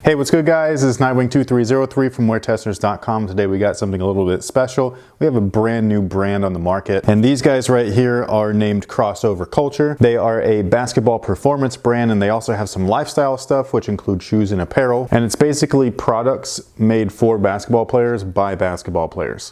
Hey, what's good guys? This is Nightwing2303 from WearTesters.com. Today we got something a little bit special. We have a brand new brand on the market, and these guys right here are named Crossover Culture. They are a basketball performance brand, and they also have some lifestyle stuff, which include shoes and apparel. And it's basically products made for basketball players by basketball players.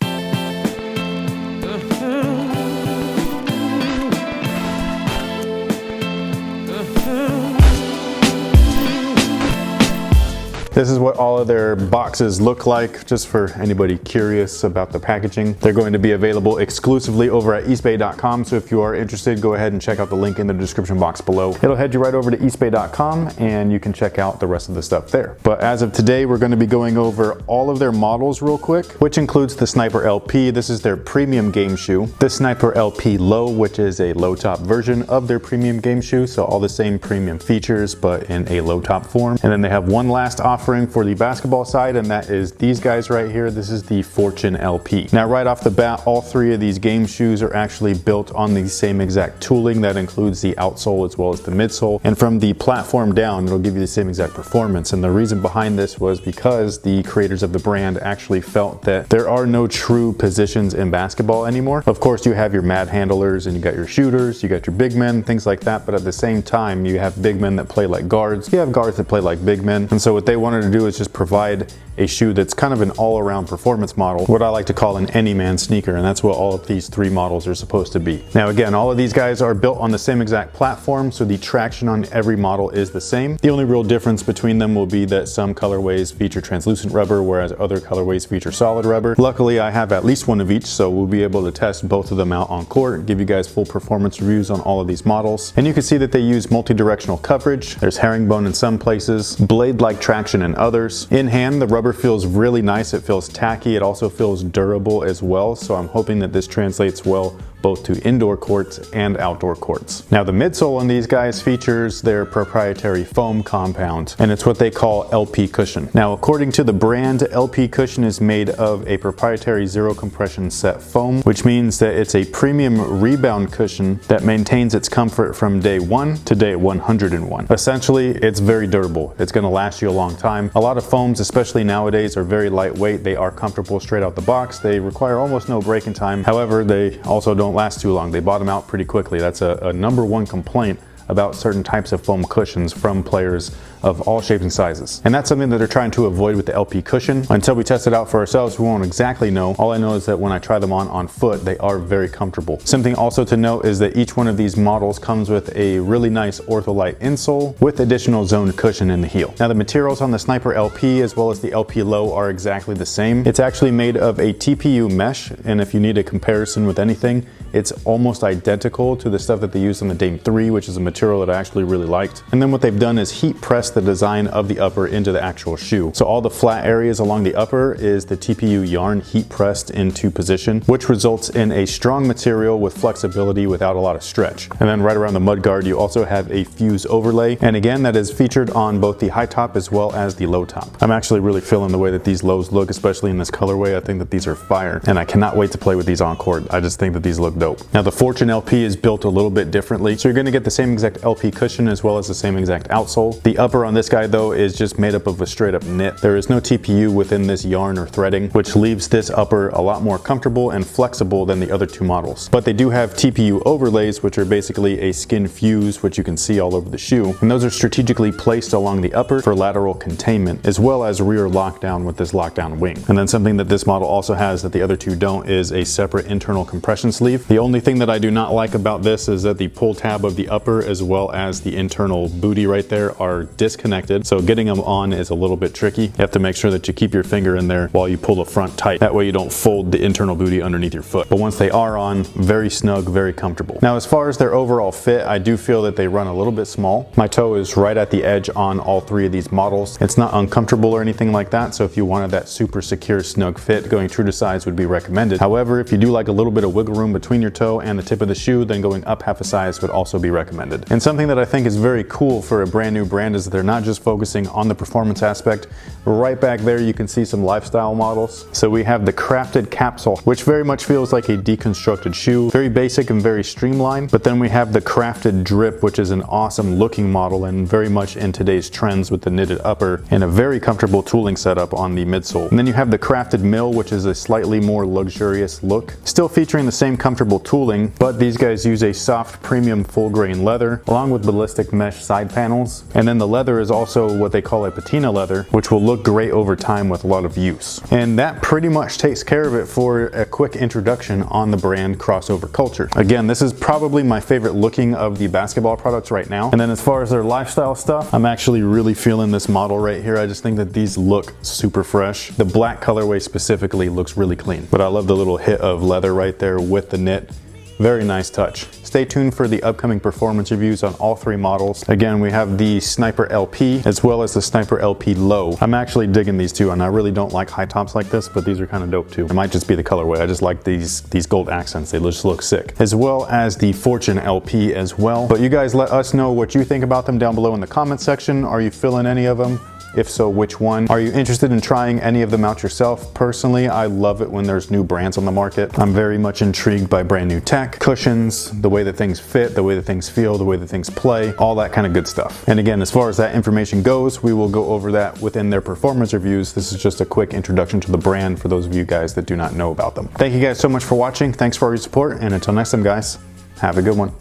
This is what all of their boxes look like, just for anybody curious about the packaging. They're going to be available exclusively over at eastbay.com, so if you are interested, go ahead and check out the link in the description box below. It'll head you right over to eastbay.com and you can check out the rest of the stuff there. But as of today, we're going to be going over all of their models real quick, which includes the Sniper LP. This is their premium game shoe. The Sniper LP Low, which is a low top version of their premium game shoe, so all the same premium features, but in a low top form. And then they have one last offering for the basketball side, and that is these guys right here. This is the Fortune LP. Now right off the bat, all three of these game shoes are actually built on the same exact tooling that includes the outsole as well as the midsole, and from the platform down it'll give you the same exact performance. And the reason behind this was because the creators of the brand actually felt that there are no true positions in basketball anymore. Of course you have your mad handlers and you got your shooters, you got your big men, things like that, but at the same time you have big men that play like guards, you have guards that play like big men. And so what they wanted to do is just provide a shoe that's kind of an all-around performance model, what I like to call an any-man sneaker, and that's what all of these three models are supposed to be. Now again, all of these guys are built on the same exact platform, so the traction on every model is the same. The only real difference between them will be that some colorways feature translucent rubber, whereas other colorways feature solid rubber. Luckily, I have at least one of each, so we'll be able to test both of them out on court, give you guys full performance reviews on all of these models. And you can see that they use multi-directional coverage. There's herringbone in some places, blade-like traction in others. In hand, the rubber feels really nice. It feels tacky. It also feels durable as well. So I'm hoping that this translates well both to indoor courts and outdoor courts. Now the midsole on these guys features their proprietary foam compound, and it's what they call LP cushion. Now according to the brand, LP cushion is made of a proprietary zero compression set foam, which means that it's a premium rebound cushion that maintains its comfort from day 1 to day 101. Essentially, it's very durable. It's going to last you a long time. A lot of foams, especially nowadays, are very lightweight. They are comfortable straight out the box. They require almost no break-in time. However, they also don't last too long. They bottom out pretty quickly. That's a number one complaint about certain types of foam cushions from players of all shapes and sizes. And that's something that they're trying to avoid with the LP cushion. Until we test it out for ourselves, we won't exactly know. All I know is that when I try them on foot, they are very comfortable. Something also to note is that each one of these models comes with a really nice ortholite insole with additional zoned cushion in the heel. Now the materials on the Sniper LP as well as the LP Low are exactly the same. It's actually made of a TPU mesh, and if you need a comparison with anything, it's almost identical to the stuff that they used on the Dame 3, which is a material that I actually really liked. And then what they've done is heat press the design of the upper into the actual shoe. So all the flat areas along the upper is the TPU yarn heat pressed into position, which results in a strong material with flexibility without a lot of stretch. And then right around the mudguard, you also have a fuse overlay. And again, that is featured on both the high top as well as the low top. I'm actually really feeling the way that these lows look, especially in this colorway. I think that these are fire, and I cannot wait to play with these on court. I just think that these look dope. Now the Fortune LP is built a little bit differently. So you're gonna get the same exact LP cushion as well as the same exact outsole. The upper on this guy though is just made up of a straight up knit. There is no TPU within this yarn or threading, which leaves this upper a lot more comfortable and flexible than the other two models. But they do have TPU overlays, which are basically a skin fuse, which you can see all over the shoe. And those are strategically placed along the upper for lateral containment, as well as rear lockdown with this lockdown wing. And then something that this model also has that the other two don't is a separate internal compression sleeve. The only thing that I do not like about this is that the pull tab of the upper as well as the internal booty right there are disconnected. So getting them on is a little bit tricky. You have to make sure that you keep your finger in there while you pull the front tight. That way you don't fold the internal booty underneath your foot. But once they are on, very snug, very comfortable. Now as far as their overall fit, I do feel that they run a little bit small. My toe is right at the edge on all three of these models. It's not uncomfortable or anything like that. So if you wanted that super secure snug fit, going true to size would be recommended. However, if you do like a little bit of wiggle room between your toe and the tip of the shoe, then going up half a size would also be recommended. And something that I think is very cool for a brand new brand is that They're not just focusing on the performance aspect. Right back there, you can see some lifestyle models. So we have the crafted capsule, which very much feels like a deconstructed shoe. Very basic and very streamlined. But then we have the crafted drip, which is an awesome looking model and very much in today's trends with the knitted upper and a very comfortable tooling setup on the midsole. And then you have the crafted mill, which is a slightly more luxurious look. Still featuring the same comfortable tooling, but these guys use a soft premium full grain leather along with ballistic mesh side panels. And then the leather is also what they call a patina leather, which will look great over time with a lot of use. And that pretty much takes care of it for a quick introduction on the brand crossover culture. Again, this is probably my favorite looking of the basketball products right now. And then as far as their lifestyle stuff, I'm actually really feeling this model right here. I just think that these look super fresh. The black colorway specifically looks really clean, but I love the little hit of leather right there with the knit. Very nice touch. Stay tuned for the upcoming performance reviews on all three models. Again, we have the Sniper LP as well as the Sniper LP Low. I'm actually digging these two, and I really don't like high tops like this, but these are kind of dope too. It might just be the colorway. I just like these gold accents. They just look sick. As well as the Fortune LP as well. But you guys let us know what you think about them down below in the comment section. Are you feeling any of them? If so, which one? Are you interested in trying any of them out yourself? Personally, I love it when there's new brands on the market. I'm very much intrigued by brand new tech, cushions, the way that things fit, the way that things feel, the way that things play, all that kind of good stuff. And again, as far as that information goes, we will go over that within their performance reviews. This is just a quick introduction to the brand for those of you guys that do not know about them. Thank you guys so much for watching. Thanks for all your support, and until next time, guys, have a good one.